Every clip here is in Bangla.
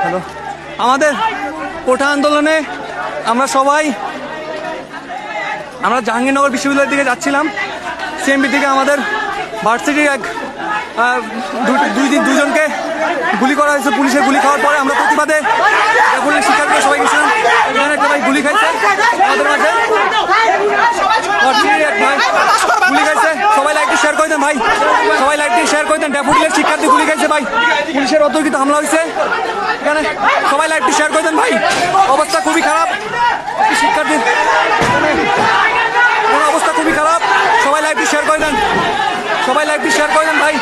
হ্যালো, আমাদের কোঠা আন্দোলনে আমরা জাহাঙ্গীরনগর বিশ্ববিদ্যালয়ের দিকে যাচ্ছিলাম। সিএমবি থেকে আমাদের ভার্সিটির দুজনকে গুলি করা হয়েছে। পুলিশের গুলি খাওয়ার পরে আমরা প্রতিবাদে শিক্ষার্থীরা সবাই গেছিলাম। এখানে একটা ভাই গুলি খাইছে আমাদের মাঝে, ভার্সিটির এক ভাই গুলি খাইছে। সবাই লাইভটি শেয়ার করে দেন ভাই, সবাই লাইভটি শেয়ার করে দেন। ড্যাফোডিলের শিক্ষার্থী গুলি খাইছে ভাই, পুলিশের অতর্কিত হামলা হয়েছে এখানে। সবাই লাইভটি শেয়ার করে দেন ভাই, অবস্থা খুবই খারাপ শিক্ষার্থীর, অবস্থা খুবই খারাপ। সবাই লাইভটি শেয়ার করে দেন, সবাই লাইভটি শেয়ার করে দেন ভাই।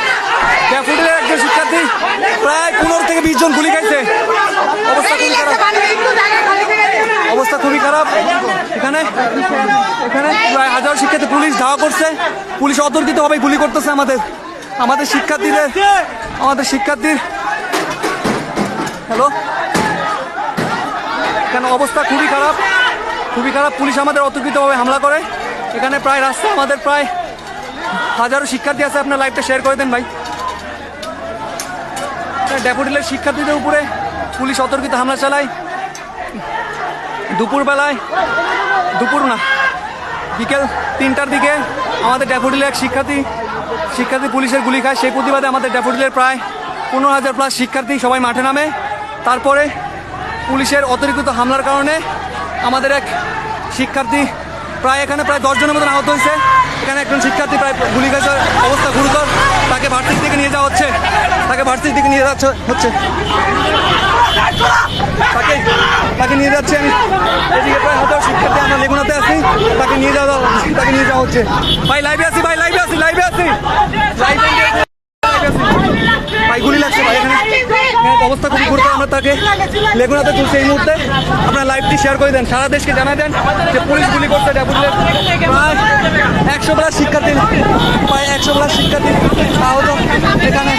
ড্যাফোডিলের একজন শিক্ষার্থী প্রায় 15 থেকে 20 জন গুলি খাইছে, অবস্থা খুবই খারাপ, অবস্থা খুবই খারাপ। এখানে প্রায় 1000 শিক্ষার্থী পুলিশ ধাওয়া করছে, পুলিশ অতর্কিতভাবে গুলি করতেছে আমাদের শিক্ষার্থীর। হ্যালো, এখানে অবস্থা খুবই খারাপ, খুবই খারাপ। পুলিশ আমাদের অতর্কিতভাবে হামলা করে। এখানে প্রায় রাস্তা আমাদের প্রায় 1000 শিক্ষার্থী আছে। আপনার লাইভটা শেয়ার করে দেন ভাই। ড্যাফোডিলের শিক্ষার্থীদের উপরে পুলিশ অতর্কিত হামলা চালায়। বিকেল 3টার দিকে আমাদের ড্যাফোডিলের এক শিক্ষার্থী পুলিশের গুলি খায়। সেই প্রতিবাদে আমাদের ড্যাফোডিলের প্রায় 15,000 প্লাস শিক্ষার্থী সবাই মাঠে নামে। তারপরে পুলিশের অতিরিক্ত হামলার কারণে আমাদের এক শিক্ষার্থী এখানে প্রায় 10 জনের মতন আহত হয়েছে। এখানে একজন শিক্ষার্থী প্রায় গুলি খাইছে, অবস্থা গুরুতর। তাকে ভার্সিটি থেকে নিয়ে যাওয়া হচ্ছে, তাকে নিয়ে যাচ্ছে। আমি এদিকে প্রায় 1000 শিক্ষার্থী আমরা লেগুনাতে আছি, তাকে নিয়ে যাওয়া হচ্ছে। ভাই লাইভে আছি ভাই, গুলি লাগছে ভাই। এখানে অবস্থা খুবই গুরুতর। আমরা তাকে লেগুনাতে তুলছি এই মুহূর্তে। আপনার লাইভটি শেয়ার করে দেন, সারা দেশকে জানাই দেন যে পুলিশ গুলি করছে ড্যাফোডিলের। প্রায় 100 প্লাস শিক্ষার্থী আহত এখানে।